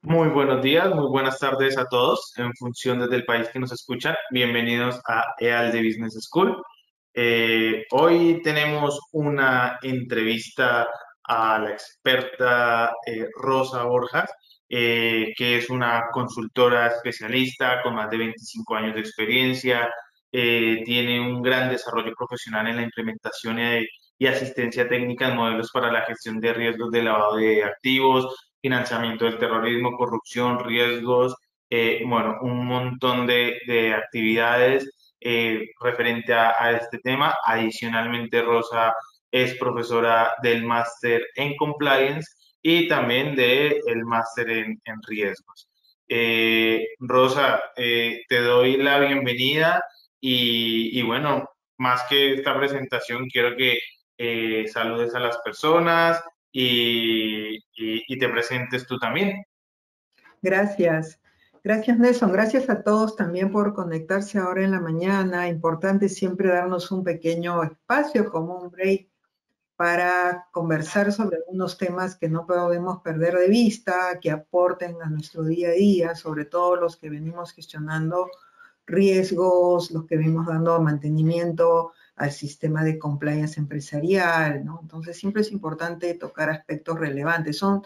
Muy buenos días, muy buenas tardes a todos, en función desde el país que nos escuchan. Bienvenidos a EAL de Business School. Hoy tenemos una entrevista a la experta Rosa Borjas, que es una consultora especialista con más de 25 años de experiencia. Tiene un gran desarrollo profesional en la implementación y asistencia técnica en modelos para la gestión de riesgos de lavado de activos, financiamiento del terrorismo, corrupción, riesgos, bueno, un montón de actividades referente a este tema. Adicionalmente, Rosa es profesora del máster en compliance y también del máster en riesgos. Rosa, te doy la bienvenida y bueno, más que esta presentación, quiero que saludes a las personas y te presentes tú también. Gracias. Gracias, Nelson. Gracias a todos también por conectarse ahora en la mañana. Importante siempre darnos un pequeño espacio como un break para conversar sobre algunos temas que no podemos perder de vista, que aporten a nuestro día a día, sobre todo los que venimos gestionando riesgos, los que venimos dando mantenimiento al sistema de compliance empresarial, ¿no? Entonces siempre es importante tocar aspectos relevantes. Son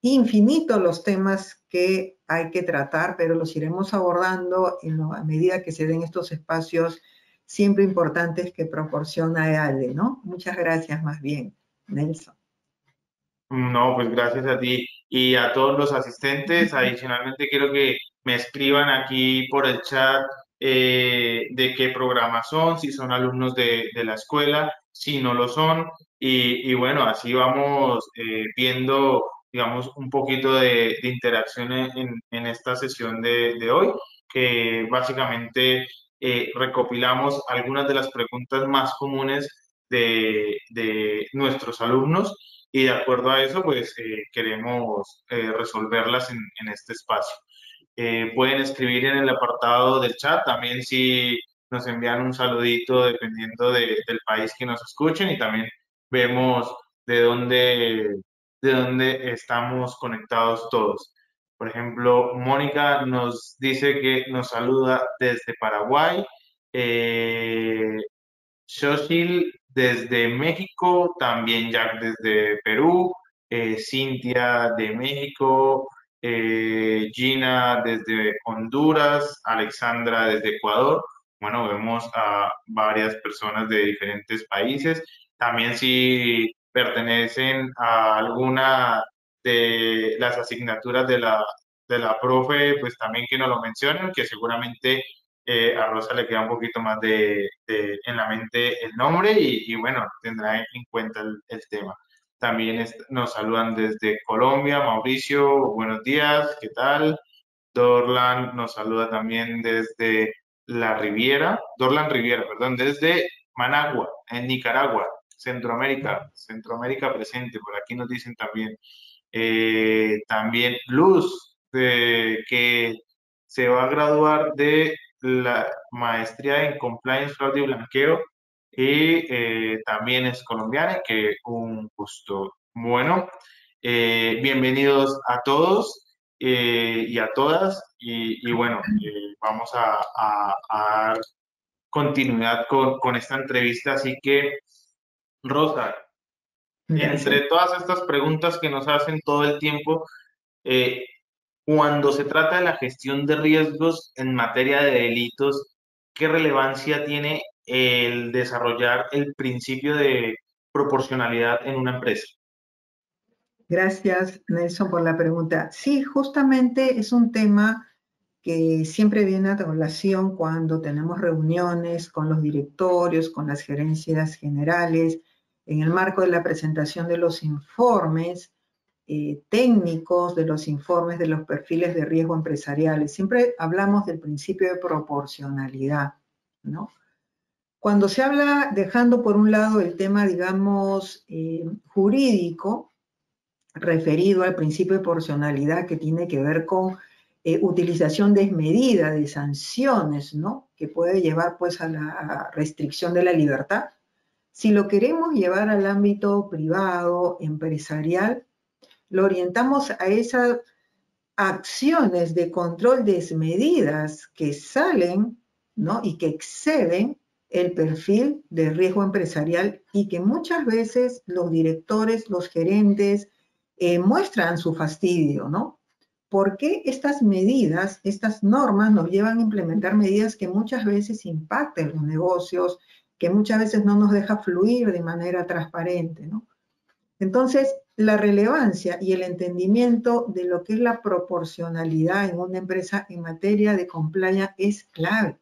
infinitos los temas que hay que tratar, pero los iremos abordando a medida que se den estos espacios siempre importantes que proporciona EALDE, ¿no? Muchas gracias más bien, Nelson. No, pues gracias a ti y a todos los asistentes. Adicionalmente, quiero que me escriban aquí por el chat de qué programa son, si son alumnos de la escuela, si no lo son. Y bueno, así vamos viendo, digamos, un poquito de interacción en esta sesión de hoy, que básicamente recopilamos algunas de las preguntas más comunes de nuestros alumnos y de acuerdo a eso, pues queremos resolverlas en este espacio. Pueden escribir en el apartado del chat, también si nos envían un saludito dependiendo del país que nos escuchen y también vemos de dónde estamos conectados todos. Por ejemplo, Mónica nos dice que nos saluda desde Paraguay. Eh, Xochitl desde México, también Jack desde Perú, Cintia de México, Gina desde Honduras, Alexandra desde Ecuador. Bueno, vemos a varias personas de diferentes países. También si pertenecen a alguna de las asignaturas de la profe, pues también que nos lo mencionen, que seguramente a Rosa le queda un poquito más en la mente el nombre y bueno, tendrá en cuenta el tema. También nos saludan desde Colombia, Mauricio, buenos días, ¿qué tal? Dorlan nos saluda también desde La Riviera, Dorlan Riviera, perdón, desde Managua, en Nicaragua, Centroamérica presente, por aquí nos dicen también. También Luz, que se va a graduar de la maestría en Compliance, Fraude y Blanqueo y también es colombiana, que un gusto. Bueno, bienvenidos a todos y a todas y bueno, vamos a dar continuidad con esta entrevista, así que Rosa, Gracias. entre todas estas preguntas que nos hacen todo el tiempo, eh, cuando se trata de la gestión de riesgos en materia de delitos, ¿qué relevancia tiene el desarrollar el principio de proporcionalidad en una empresa? Gracias, Nelson, por la pregunta. Sí, justamente es un tema que siempre viene a colación cuando tenemos reuniones con los directorios, con las gerencias generales, en el marco de la presentación de los informes técnicos, de los informes de los perfiles de riesgo empresariales. Siempre hablamos del principio de proporcionalidad, ¿no? Cuando se habla, dejando por un lado el tema, digamos, jurídico, referido al principio de proporcionalidad que tiene que ver con utilización desmedida de sanciones, ¿no? Que puede llevar pues a la restricción de la libertad. Si lo queremos llevar al ámbito privado, empresarial, lo orientamos acciones de control desmedidas que salen, ¿no? Y que exceden el perfil de riesgo empresarial y que muchas veces los directores, los gerentes, muestran su fastidio, ¿no? ¿Por qué estas medidas, estas normas nos llevan a implementar medidas que muchas veces impactan los negocios, que muchas veces no nos deja fluir de manera transparente, ¿no? Entonces, la relevancia y el entendimiento de lo que es la proporcionalidad en una empresa en materia de compliance es clave.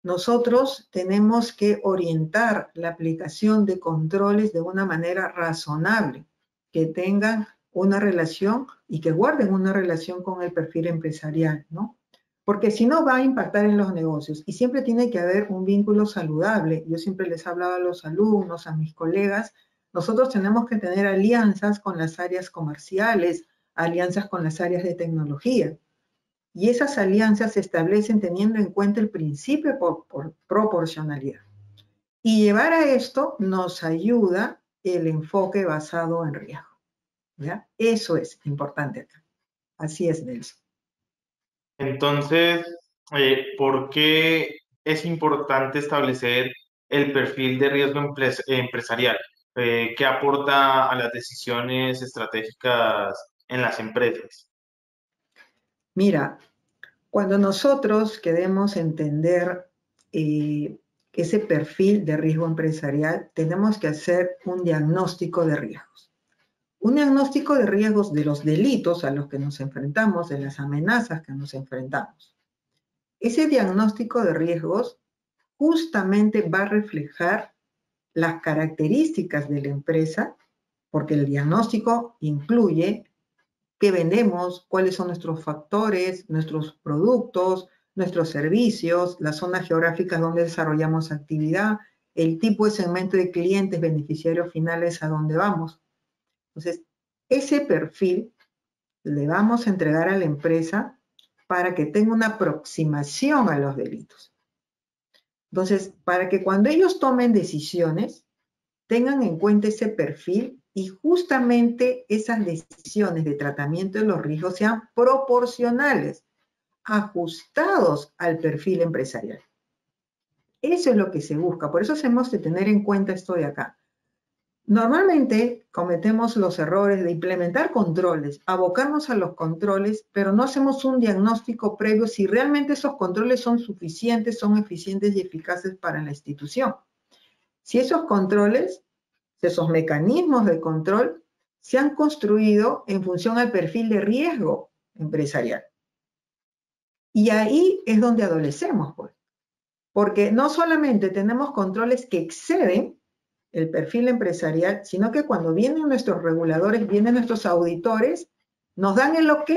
Nosotros tenemos que orientar la aplicación de controles de una manera razonable, que tengan una relación y que guarden una relación con el perfil empresarial, ¿no? Porque si no va a impactar en los negocios y siempre tiene que haber un vínculo saludable. Yo siempre les hablaba a los alumnos, a mis colegas, nosotros tenemos que tener alianzas con las áreas comerciales, alianzas con las áreas de tecnología. Y esas alianzas se establecen teniendo en cuenta el principio por proporcionalidad. Y llevar a esto nos ayuda el enfoque basado en riesgo, ¿ya? Eso es importante acá. Así es, Nelson. Entonces, ¿por qué es importante establecer el perfil de riesgo empresarial? ¿Qué aporta a las decisiones estratégicas en las empresas? Mira, cuando nosotros queremos entender ese perfil de riesgo empresarial, tenemos que hacer un diagnóstico de riesgos. Un diagnóstico de riesgos de los delitos a los que nos enfrentamos, de las amenazas que nos enfrentamos. Ese diagnóstico de riesgos justamente va a reflejar las características de la empresa, porque el diagnóstico incluye qué vendemos, cuáles son nuestros factores, nuestros productos, nuestros servicios, las zonas geográficas donde desarrollamos actividad, el tipo de segmento de clientes, beneficiarios finales a donde vamos. Entonces, ese perfil le vamos a entregar a la empresa para que tenga una aproximación a los delitos. Entonces, para que cuando ellos tomen decisiones, tengan en cuenta ese perfil y justamente esas decisiones de tratamiento de los riesgos sean proporcionales, ajustados al perfil empresarial. Eso es lo que se busca, por eso hacemos de tener en cuenta esto de acá. Normalmente cometemos los errores de implementar controles, abocarnos a los controles, pero no hacemos un diagnóstico previo si realmente esos controles son suficientes, son eficientes y eficaces para la institución. Si esos controles, esos mecanismos de control, se han construido en función al perfil de riesgo empresarial. Y ahí es donde adolecemos, pues. Porque no solamente tenemos controles que exceden el perfil empresarial, sino que cuando vienen nuestros reguladores, vienen nuestros auditores, nos dan el ok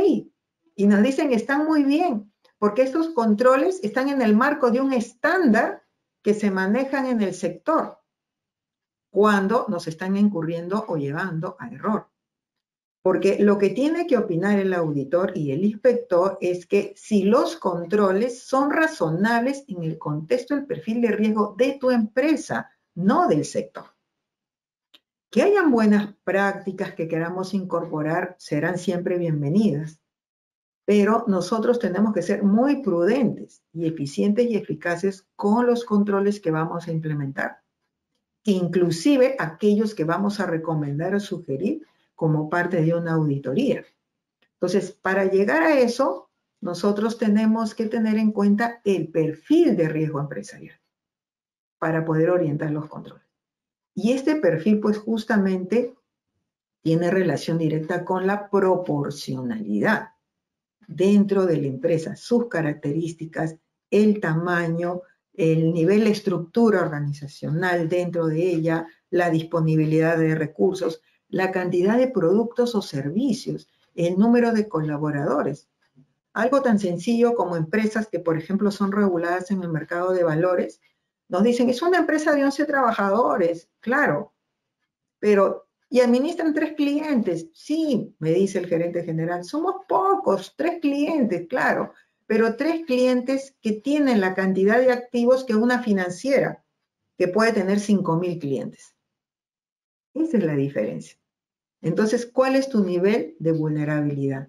y nos dicen están muy bien, porque estos controles están en el marco de un estándar que se manejan en el sector cuando nos están incurriendo o llevando a error. Porque lo que tiene que opinar el auditor y el inspector es que si los controles son razonables en el contexto del perfil de riesgo de tu empresa, no del sector. Que hayan buenas prácticas que queramos incorporar serán siempre bienvenidas, pero nosotros tenemos que ser muy prudentes y eficientes y eficaces con los controles que vamos a implementar, inclusive aquellos que vamos a recomendar o sugerir como parte de una auditoría. Entonces, para llegar a eso, nosotros tenemos que tener en cuenta el perfil de riesgo empresarial para poder orientar los controles. Y este perfil, pues justamente, tiene relación directa con la proporcionalidad dentro de la empresa, sus características, el tamaño, el nivel de estructura organizacional dentro de ella, la disponibilidad de recursos, la cantidad de productos o servicios, el número de colaboradores. Algo tan sencillo como empresas que, por ejemplo, son reguladas en el mercado de valores, nos dicen, es una empresa de 11 trabajadores, claro, pero ¿y administran 3 clientes? Sí, me dice el gerente general, somos pocos, 3 clientes, claro, pero 3 clientes que tienen la cantidad de activos que una financiera, que puede tener 5.000 clientes. Esa es la diferencia. Entonces, ¿cuál es tu nivel de vulnerabilidad?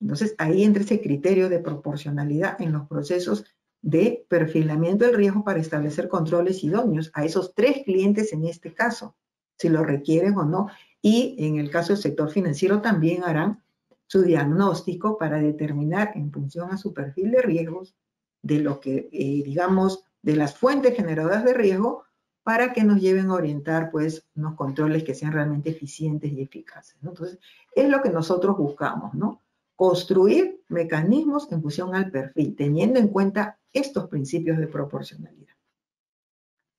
Entonces, ahí entra ese criterio de proporcionalidad en los procesos de perfilamiento del riesgo para establecer controles idóneos a esos 3 clientes en este caso, si lo requieren o no. Y en el caso del sector financiero también harán su diagnóstico para determinar en función a su perfil de riesgos de lo que, digamos, de las fuentes generadoras de riesgo para que nos lleven a orientar, pues, unos controles que sean realmente eficientes y eficaces, ¿no? Entonces, es lo que nosotros buscamos, ¿no? Construir mecanismos en función al perfil, teniendo en cuenta estos principios de proporcionalidad.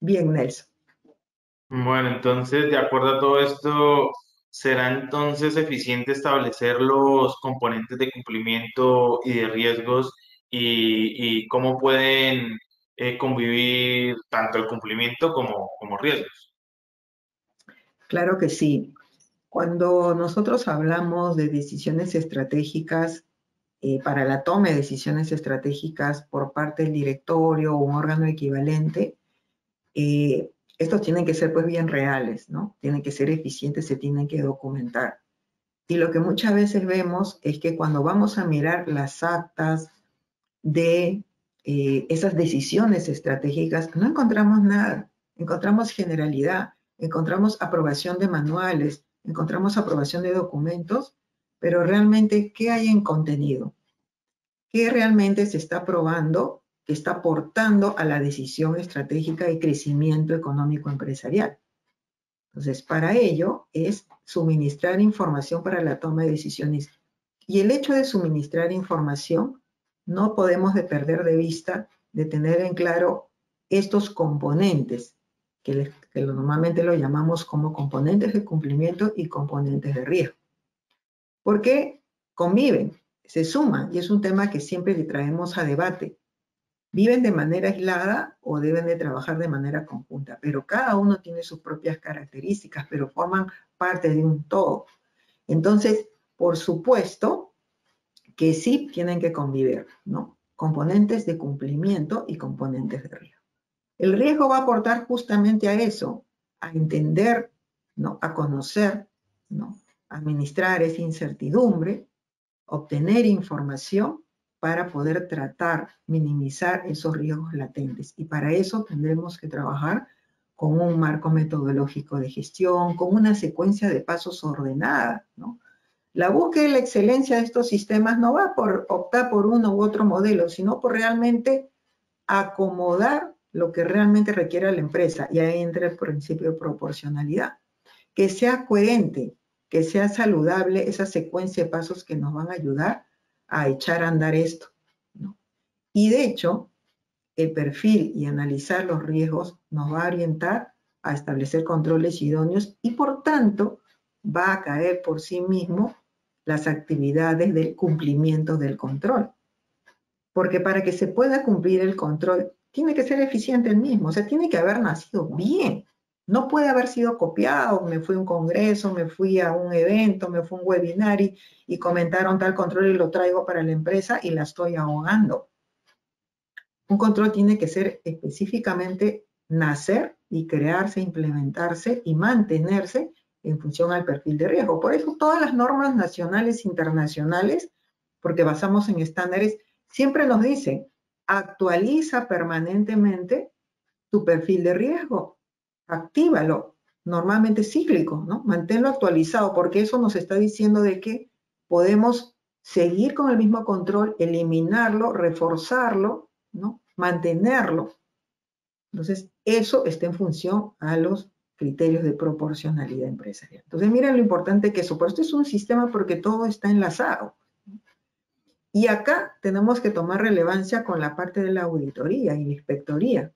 Bien, Nelson. Bueno, entonces, de acuerdo a todo esto, ¿será entonces eficiente establecer los componentes de cumplimiento y de riesgos y cómo pueden convivir tanto el cumplimiento como riesgos? Claro que sí. Cuando nosotros hablamos de decisiones estratégicas, para la toma de decisiones estratégicas por parte del directorio o un órgano equivalente, estos tienen que ser pues bien reales, ¿no? Tienen que ser eficientes, se tienen que documentar. Y lo que muchas veces vemos es que cuando vamos a mirar las actas de esas decisiones estratégicas, no encontramos nada. Encontramos generalidad, encontramos aprobación de manuales, encontramos aprobación de documentos, pero realmente, ¿qué hay en contenido? ¿Qué realmente se está aprobando, que está aportando a la decisión estratégica y crecimiento económico empresarial? Entonces, para ello es suministrar información para la toma de decisiones. Y el hecho de suministrar información, no podemos perder de vista de tener en claro estos componentes, que normalmente lo llamamos como componentes de cumplimiento y componentes de riesgo. Porque conviven, se suman, y es un tema que siempre le traemos a debate. ¿Viven de manera aislada o deben de trabajar de manera conjunta? Pero cada uno tiene sus propias características, pero forman parte de un todo. Entonces, por supuesto que sí tienen que convivir, ¿no? Componentes de cumplimiento y componentes de riesgo. El riesgo va a aportar justamente a eso, a entender, ¿no? A conocer, ¿no? Administrar esa incertidumbre, obtener información para poder tratar, minimizar esos riesgos latentes. Y para eso tendremos que trabajar con un marco metodológico de gestión, con una secuencia de pasos ordenada, ¿no? La búsqueda de la excelencia de estos sistemas no va por optar por uno u otro modelo, sino por realmente acomodar lo que realmente requiere la empresa. Y ahí entra el principio de proporcionalidad. Que sea coherente, que sea saludable esa secuencia de pasos que nos van a ayudar a echar a andar esto, ¿no? Y de hecho, el perfil y analizar los riesgos nos va a orientar a establecer controles idóneos y por tanto va a caer por sí mismo las actividades del cumplimiento del control. Porque para que se pueda cumplir el control, tiene que ser eficiente el mismo, o sea, tiene que haber nacido bien. No puede haber sido copiado, me fui a un congreso, me fui a un evento, me fui a un webinar y comentaron tal control y lo traigo para la empresa y la estoy ahogando. Un control tiene que ser específicamente nacer y crearse, implementarse y mantenerse en función al perfil de riesgo. Por eso todas las normas nacionales e internacionales, porque basamos en estándares, siempre nos dicen, actualiza permanentemente tu perfil de riesgo, actívalo, normalmente cíclico, ¿no? Manténlo actualizado, porque eso nos está diciendo de que podemos seguir con el mismo control, eliminarlo, reforzarlo, ¿no? Mantenerlo. Entonces, eso está en función a los criterios de proporcionalidad empresarial. Entonces, miren lo importante que eso, por esto es un sistema porque todo está enlazado. Y acá tenemos que tomar relevancia con la parte de la auditoría y la inspectoría,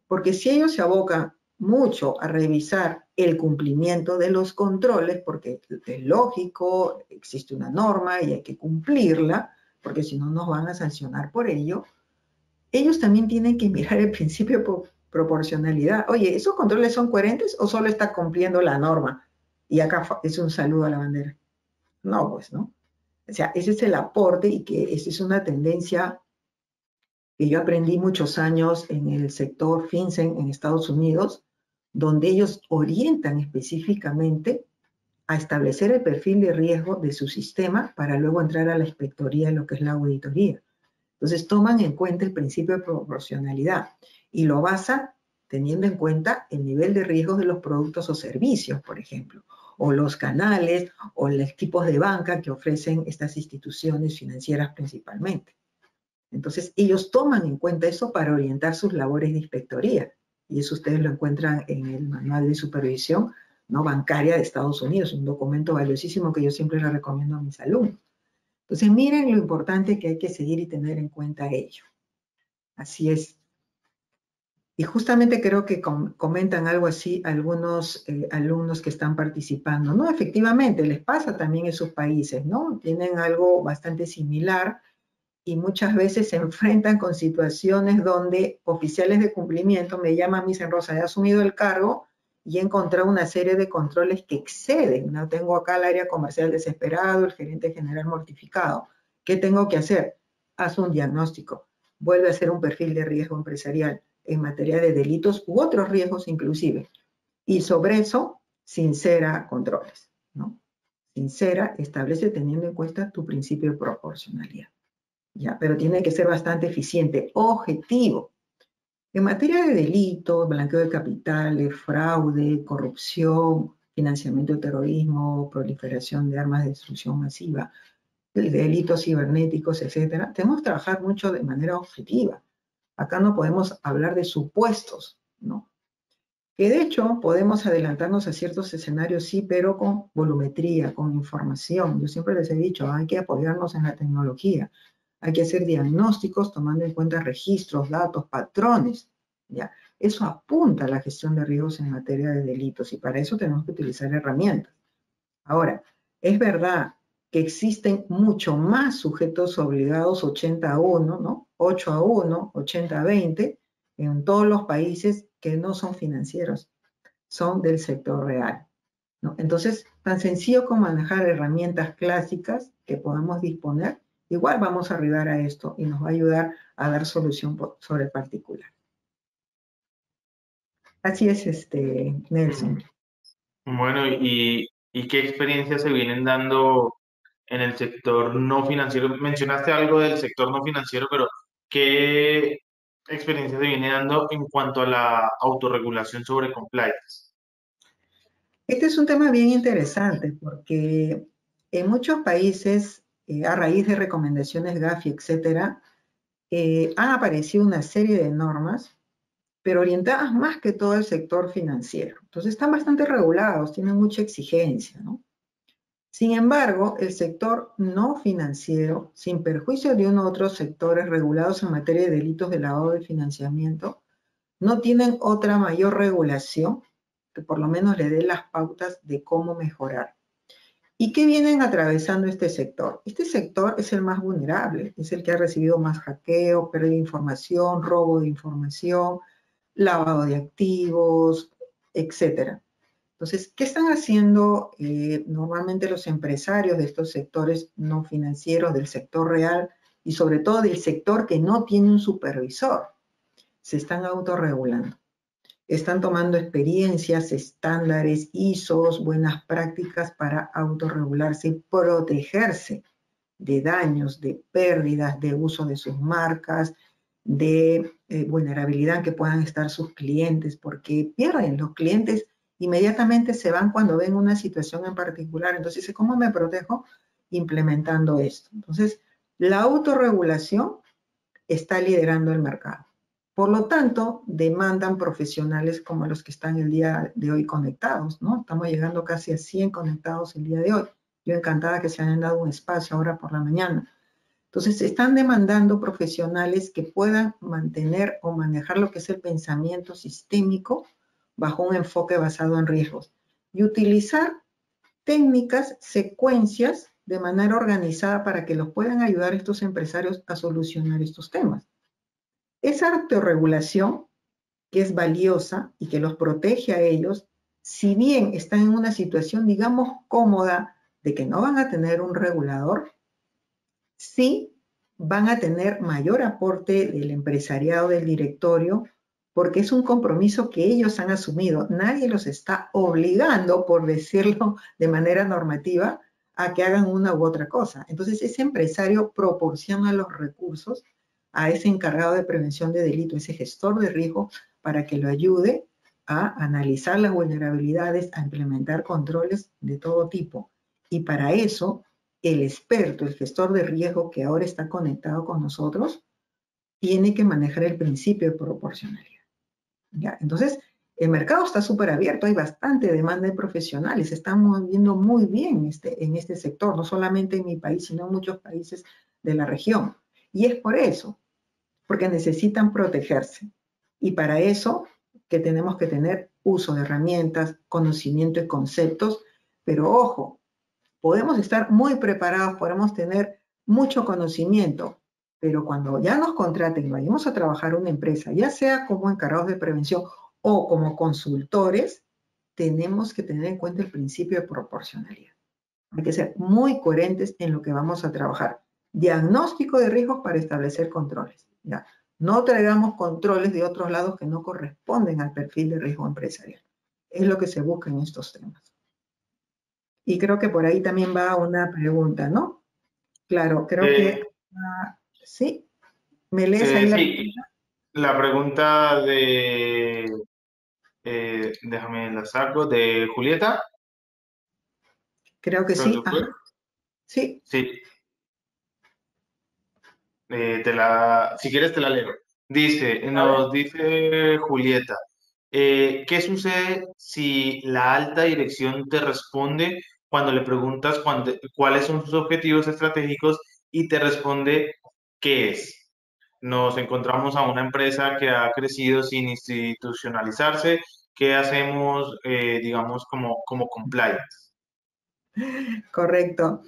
porque si ellos se abocan mucho a revisar el cumplimiento de los controles, porque es lógico, existe una norma y hay que cumplirla, porque si no nos van a sancionar por ello, ellos también tienen que mirar el principio de proporcionalidad. Oye, ¿esos controles son coherentes o solo está cumpliendo la norma? Y acá es un saludo a la bandera. No, pues, ¿no? O sea, ese es el aporte y que esa es una tendencia que yo aprendí muchos años en el sector FinCEN en Estados Unidos, donde ellos orientan específicamente a establecer el perfil de riesgo de su sistema para luego entrar a la inspectoría, lo que es la auditoría. Entonces toman en cuenta el principio de proporcionalidad y lo basan teniendo en cuenta el nivel de riesgo de los productos o servicios, por ejemplo, o los canales o los tipos de banca que ofrecen estas instituciones financieras principalmente. Entonces ellos toman en cuenta eso para orientar sus labores de inspectoría. Y eso ustedes lo encuentran en el Manual de Supervisión no Bancaria de Estados Unidos, un documento valiosísimo que yo siempre le recomiendo a mis alumnos. Entonces miren lo importante que hay que seguir y tener en cuenta ello. Así es. Y justamente creo que comentan algo así algunos alumnos que están participando. No, efectivamente, les pasa también en sus países, ¿no? Tienen algo bastante similar y muchas veces se enfrentan con situaciones donde oficiales de cumplimiento me llaman, me dicen, Rosa, he asumido el cargo y he encontrado una serie de controles que exceden, ¿no? Tengo acá el área comercial desesperado, el gerente general mortificado. ¿Qué tengo que hacer? Haz un diagnóstico, vuelve a hacer un perfil de riesgo empresarial en materia de delitos u otros riesgos inclusive. Y sobre eso, sincera controles, ¿no? Sincera, establece teniendo en cuenta tu principio de proporcionalidad. ¿Ya? Pero tiene que ser bastante eficiente, objetivo. En materia de delitos, blanqueo de capitales, fraude, corrupción, financiamiento de terrorismo, proliferación de armas de destrucción masiva, delitos cibernéticos, etcétera, tenemos que trabajar mucho de manera objetiva. Acá no podemos hablar de supuestos, ¿no? Que de hecho podemos adelantarnos a ciertos escenarios, sí, pero con volumetría, con información. Yo siempre les he dicho, hay que apoyarnos en la tecnología. Hay que hacer diagnósticos tomando en cuenta registros, datos, patrones. ¿Ya? Eso apunta a la gestión de riesgos en materia de delitos y para eso tenemos que utilizar herramientas. Ahora, es verdad que existen mucho más sujetos obligados 80-1, ¿no? 8-1, 80-20, en todos los países que no son financieros, son del sector real, ¿no? Entonces, tan sencillo como manejar herramientas clásicas que podamos disponer, igual vamos a arribar a esto y nos va a ayudar a dar solución sobre el particular. Así es, Nelson. Bueno, ¿y qué experiencias se vienen dando en el sector no financiero? Mencionaste algo del sector no financiero, pero ¿qué experiencia se viene dando en cuanto a la autorregulación sobre compliance? Este es un tema bien interesante porque en muchos países, a raíz de recomendaciones Gafi, etcétera, han aparecido una serie de normas, pero orientadas más que todo al sector financiero. Entonces están bastante regulados, tienen mucha exigencia, ¿no? Sin embargo, el sector no financiero, sin perjuicio de uno u otros sectores regulados en materia de delitos de lavado de financiamiento, no tienen otra mayor regulación que por lo menos le dé las pautas de cómo mejorar. ¿Y qué vienen atravesando este sector? Este sector es el más vulnerable, es el que ha recibido más hackeo, pérdida de información, robo de información, lavado de activos, etcétera. Entonces, ¿qué están haciendo normalmente los empresarios de estos sectores no financieros, del sector real y sobre todo del sector que no tiene un supervisor? Se están autorregulando. Están tomando experiencias, estándares, ISOs, buenas prácticas para autorregularse y protegerse de daños, de pérdidas, de uso de sus marcas, de vulnerabilidad que puedan estar sus clientes, porque pierden los clientes, inmediatamente se van cuando ven una situación en particular. Entonces, ¿cómo me protejo? Implementando esto. Entonces, la autorregulación está liderando el mercado. Por lo tanto, demandan profesionales como los que están el día de hoy conectados, ¿no? Estamos llegando casi a 100 conectados el día de hoy. Yo encantada que se hayan dado un espacio ahora por la mañana. Entonces, están demandando profesionales que puedan mantener o manejar lo que es el pensamiento sistémico bajo un enfoque basado en riesgos y utilizar técnicas, secuencias de manera organizada para que los puedan ayudar estos empresarios a solucionar estos temas. Esa autorregulación, que es valiosa y que los protege a ellos, si bien están en una situación, digamos, cómoda de que no van a tener un regulador, sí van a tener mayor aporte del empresariado, del directorio, porque es un compromiso que ellos han asumido. Nadie los está obligando, por decirlo de manera normativa, a que hagan una u otra cosa. Entonces, ese empresario proporciona los recursos a ese encargado de prevención de delito, ese gestor de riesgo, para que lo ayude a analizar las vulnerabilidades, a implementar controles de todo tipo. Y para eso, el experto, el gestor de riesgo que ahora está conectado con nosotros, tiene que manejar el principio de proporcionalidad. ¿Ya? Entonces, el mercado está súper abierto, hay bastante demanda de profesionales, estamos viendo muy bien en este sector, no solamente en mi país, sino en muchos países de la región. Y es por eso, porque necesitan protegerse. Y para eso que tenemos que tener uso de herramientas, conocimiento y conceptos, pero ojo, podemos estar muy preparados, podemos tener mucho conocimiento, pero cuando ya nos contraten, vayamos a trabajar una empresa, ya sea como encargados de prevención o como consultores, tenemos que tener en cuenta el principio de proporcionalidad. Hay que ser muy coherentes en lo que vamos a trabajar. Diagnóstico de riesgos para establecer controles. ¿Ya? No traigamos controles de otros lados que no corresponden al perfil de riesgo empresarial. Es lo que se busca en estos temas. Y creo que por ahí también va una pregunta, ¿no? Claro, creo que sí. ¿Me lees ahí la Sí, pregunta? la pregunta déjame la saco, de Julieta, Creo que creo sí. que fue. Ajá. Sí, Sí, si quieres te la leo. a ver. Nos dice Julieta, ¿qué sucede si la alta dirección te responde cuando le preguntas cuáles son sus objetivos estratégicos y te responde qué es? Nos encontramos a una empresa que ha crecido sin institucionalizarse. ¿Qué hacemos, digamos, como compliance? Correcto.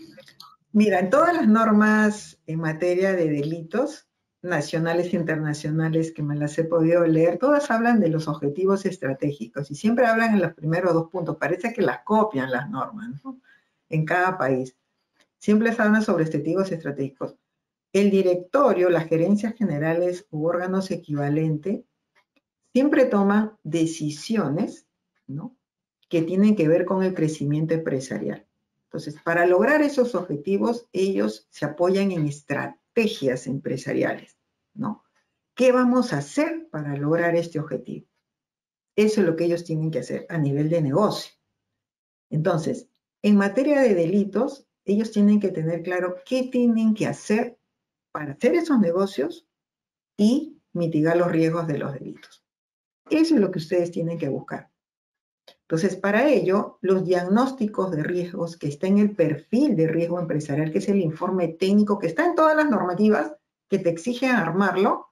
Mira, en todas las normas en materia de delitos nacionales e internacionales que me las he podido leer, todas hablan de los objetivos estratégicos y siempre hablan en los primeros dos puntos. Parece que las copian las normas, ¿no? En cada país. Siempre se habla sobre objetivos estratégicos. El directorio, las gerencias generales u órganos equivalentes siempre toman decisiones, ¿no?, que tienen que ver con el crecimiento empresarial. Entonces, para lograr esos objetivos, ellos se apoyan en estrategias empresariales, ¿no? ¿Qué vamos a hacer para lograr este objetivo? Eso es lo que ellos tienen que hacer a nivel de negocio. Entonces, en materia de delitos, ellos tienen que tener claro qué tienen que hacer para hacer esos negocios y mitigar los riesgos de los delitos. Eso es lo que ustedes tienen que buscar. Entonces, para ello, los diagnósticos de riesgos que está en el perfil de riesgo empresarial, que es el informe técnico que está en todas las normativas que te exigen armarlo,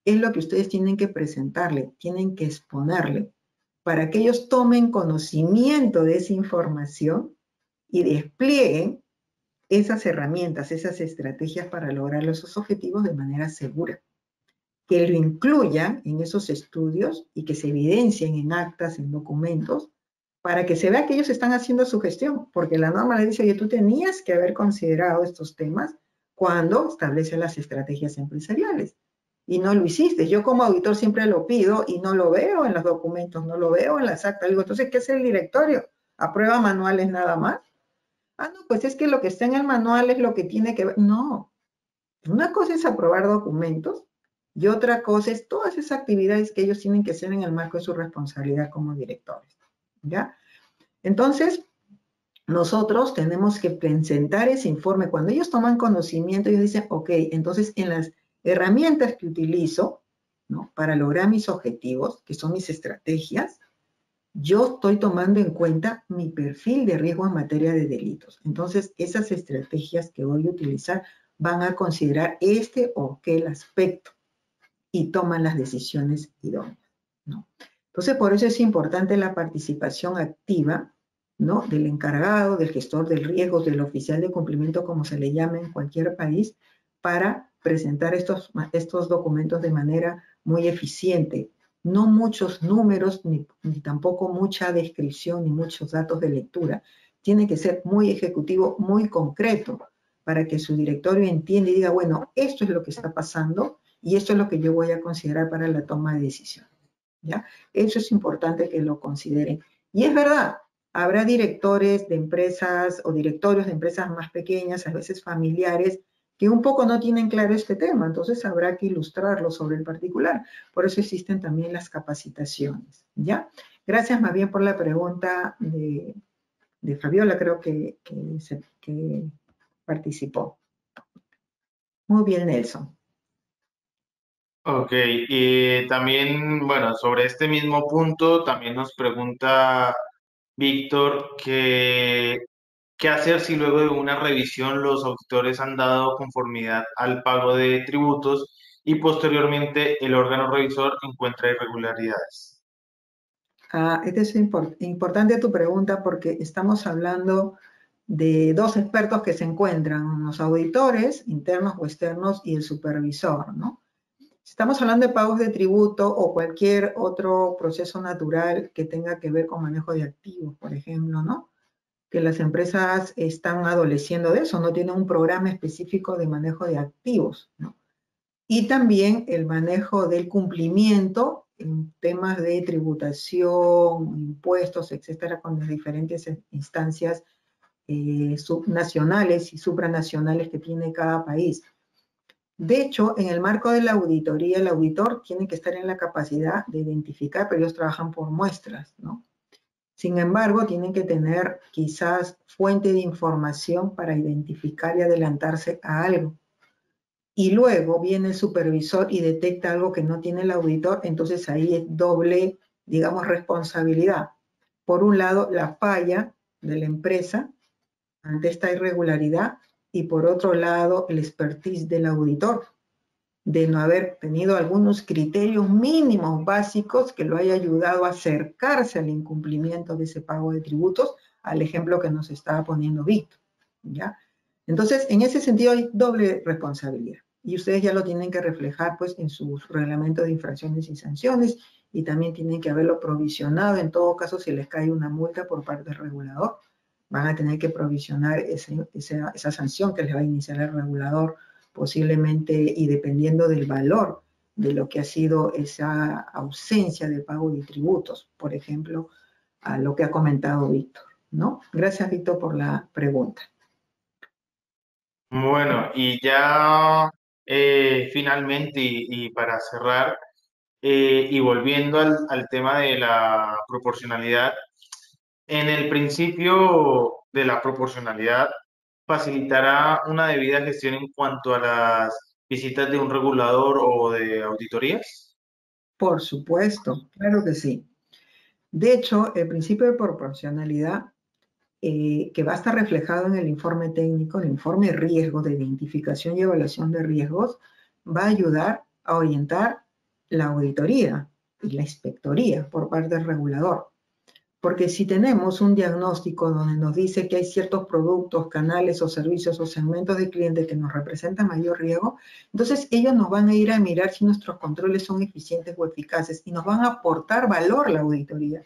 es lo que ustedes tienen que presentarle, tienen que exponerle, para que ellos tomen conocimiento de esa información y desplieguen esas herramientas, esas estrategias para lograr esos objetivos de manera segura. Que lo incluyan en esos estudios y que se evidencien en actas, en documentos, para que se vea que ellos están haciendo su gestión, porque la norma le dice, oye, tú tenías que haber considerado estos temas cuando estableces las estrategias empresariales. Y no lo hiciste. Yo como auditor siempre lo pido y no lo veo en los documentos, no lo veo en las actas. Digo, entonces, ¿qué es el directorio? ¿Aprueba manuales nada más? Ah, no, pues es que lo que está en el manual es lo que tiene que ver. No, una cosa es aprobar documentos y otra cosa es todas esas actividades que ellos tienen que hacer en el marco de su responsabilidad como directores, ¿ya? Entonces, nosotros tenemos que presentar ese informe. Cuando ellos toman conocimiento, ellos dicen, ok, entonces en las herramientas que utilizo, ¿no?, para lograr mis objetivos, que son mis estrategias, yo estoy tomando en cuenta mi perfil de riesgo en materia de delitos. Entonces, esas estrategias que voy a utilizar van a considerar este o aquel aspecto y toman las decisiones idóneas, ¿no? Entonces, por eso es importante la participación activa, ¿no?, del encargado, del gestor del riesgo, del oficial de cumplimiento, como se le llama en cualquier país, para presentar estos documentos de manera muy eficiente. No muchos números, ni tampoco mucha descripción, ni muchos datos de lectura. Tiene que ser muy ejecutivo, muy concreto, para que su directorio entienda y diga, bueno, esto es lo que está pasando y esto es lo que yo voy a considerar para la toma de decisión. ¿ya? Eso es importante que lo consideren. Y es verdad, habrá directores de empresas o directorios de empresas más pequeñas, a veces familiares, que un poco no tienen claro este tema, entonces habrá que ilustrarlo sobre el particular. Por eso existen también las capacitaciones, ¿ya? Gracias más bien por la pregunta de Fabiola, creo que participó. Muy bien, Nelson. Ok, y también, bueno, sobre este mismo punto, también nos pregunta Víctor que qué hacer si luego de una revisión los auditores han dado conformidad al pago de tributos y posteriormente el órgano revisor encuentra irregularidades. Esta es importante tu pregunta porque estamos hablando de dos expertos que se encuentran, los auditores internos o externos y el supervisor, ¿no? Si estamos hablando de pagos de tributo o cualquier otro proceso natural que tenga que ver con manejo de activos, por ejemplo, ¿no? Que las empresas están adoleciendo de eso, no tienen un programa específico de manejo de activos, ¿no? Y también el manejo del cumplimiento en temas de tributación, impuestos, etcétera, con las diferentes instancias subnacionales y supranacionales que tiene cada país. De hecho, en el marco de la auditoría, el auditor tiene que estar en la capacidad de identificar, pero ellos trabajan por muestras, ¿no? Sin embargo, tienen que tener quizás fuente de información para identificar y adelantarse a algo. Y luego viene el supervisor y detecta algo que no tiene el auditor, entonces ahí es doble, digamos, responsabilidad. Por un lado, la falla de la empresa ante esta irregularidad y por otro lado, el expertise del auditor de no haber tenido algunos criterios mínimos básicos que lo haya ayudado a acercarse al incumplimiento de ese pago de tributos, al ejemplo que nos estaba poniendo Víctor, ¿ya? Entonces, en ese sentido hay doble responsabilidad y ustedes ya lo tienen que reflejar pues en su reglamento de infracciones y sanciones y también tienen que haberlo provisionado. En todo caso, si les cae una multa por parte del regulador, van a tener que provisionar esa sanción que les va a iniciar el regulador posiblemente y dependiendo del valor de lo que ha sido esa ausencia de pago de tributos, por ejemplo, a lo que ha comentado Víctor, ¿no? Gracias, Víctor, por la pregunta. Bueno, y ya finalmente y para cerrar, y volviendo al tema de la proporcionalidad, en el principio de la proporcionalidad facilitará una debida gestión en cuanto a las visitas de un regulador o de auditorías. Por supuesto, claro que sí. De hecho, el principio de proporcionalidad, que va a estar reflejado en el informe técnico, el informe de riesgo de identificación y evaluación de riesgos, va a ayudar a orientar la auditoría y la inspectoría por parte del regulador. Porque si tenemos un diagnóstico donde nos dice que hay ciertos productos, canales o servicios o segmentos de clientes que nos representan mayor riesgo, entonces ellos nos van a ir a mirar si nuestros controles son eficientes o eficaces y nos van a aportar valor la auditoría.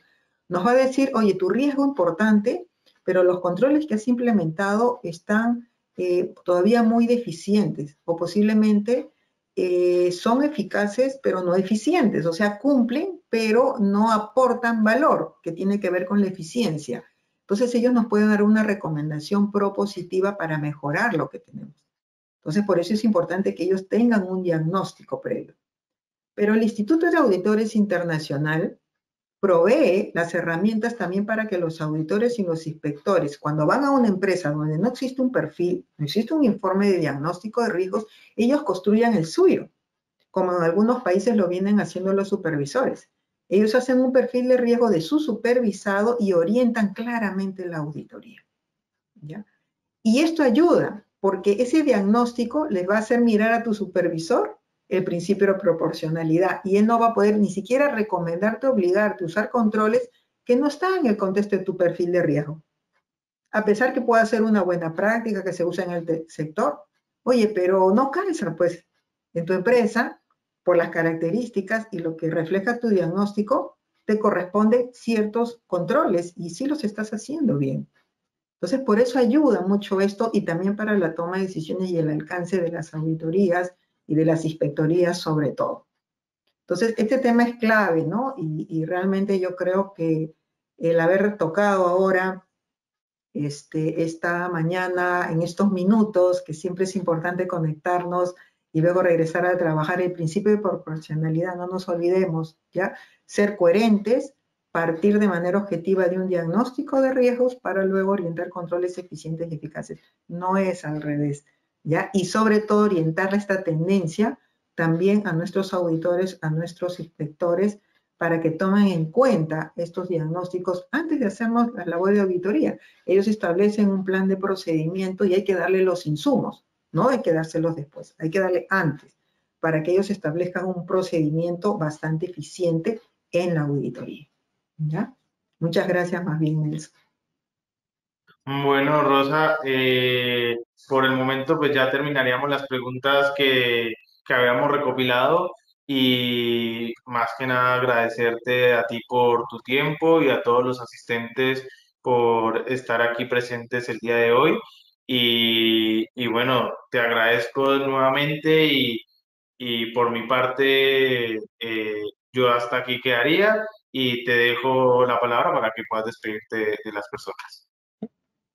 Nos va a decir, oye, tu riesgo es importante, pero los controles que has implementado están todavía muy deficientes o posiblemente son eficaces pero no eficientes, o sea, cumplen pero no aportan valor, que tiene que ver con la eficiencia. Entonces ellos nos pueden dar una recomendación propositiva para mejorar lo que tenemos. Entonces por eso es importante que ellos tengan un diagnóstico previo. Pero el Instituto de Auditores Internacional provee las herramientas también para que los auditores y los inspectores, cuando van a una empresa donde no existe un perfil, no existe un informe de diagnóstico de riesgos, ellos construyan el suyo, como en algunos países lo vienen haciendo los supervisores. Ellos hacen un perfil de riesgo de su supervisado y orientan claramente la auditoría, ¿ya? Y esto ayuda, porque ese diagnóstico les va a hacer mirar a tu supervisor el principio de proporcionalidad y él no va a poder ni siquiera recomendarte, obligarte a usar controles que no están en el contexto de tu perfil de riesgo. A pesar que pueda ser una buena práctica que se usa en el sector, oye, pero no calza, pues, en tu empresa, por las características y lo que refleja tu diagnóstico, te corresponden ciertos controles y sí los estás haciendo bien. Entonces, por eso ayuda mucho esto y también para la toma de decisiones y el alcance de las auditorías y de las inspectorías sobre todo. Entonces, este tema es clave, ¿no? Y realmente yo creo que el haber tocado ahora esta mañana, en estos minutos, que siempre es importante conectarnos y luego regresar a trabajar el principio de proporcionalidad, no nos olvidemos, ¿ya? Ser coherentes, partir de manera objetiva de un diagnóstico de riesgos para luego orientar controles eficientes y eficaces. No es al revés, ¿ya? Y sobre todo orientar esta tendencia también a nuestros auditores, a nuestros inspectores, para que tomen en cuenta estos diagnósticos antes de hacernos la labor de auditoría. Ellos establecen un plan de procedimiento y hay que darle los insumos, no hay que dárselos después, hay que darle antes, para que ellos establezcan un procedimiento bastante eficiente en la auditoría. ¿Ya? Muchas gracias más bien, Nelson. Bueno, Rosa, por el momento pues ya terminaríamos las preguntas que habíamos recopilado y más que nada agradecerte a ti por tu tiempo y a todos los asistentes por estar aquí presentes el día de hoy. Y bueno, te agradezco nuevamente y por mi parte yo hasta aquí quedaría y te dejo la palabra para que puedas despedirte de las personas.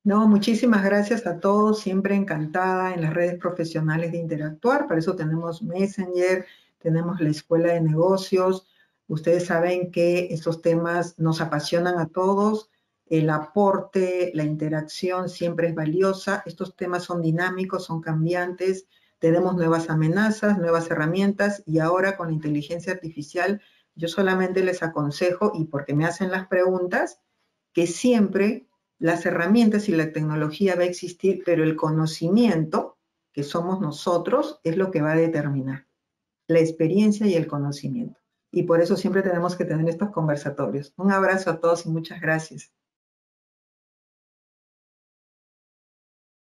No, muchísimas gracias a todos, siempre encantada en las redes profesionales de interactuar, para eso tenemos Messenger, tenemos la Escuela de Negocios, ustedes saben que estos temas nos apasionan a todos, el aporte, la interacción siempre es valiosa, estos temas son dinámicos, son cambiantes, tenemos nuevas amenazas, nuevas herramientas y ahora con la inteligencia artificial yo solamente les aconsejo, y porque me hacen las preguntas, que siempre las herramientas y la tecnología va a existir, pero el conocimiento, que somos nosotros, es lo que va a determinar la experiencia y el conocimiento. Y por eso siempre tenemos que tener estos conversatorios. Un abrazo a todos y muchas gracias.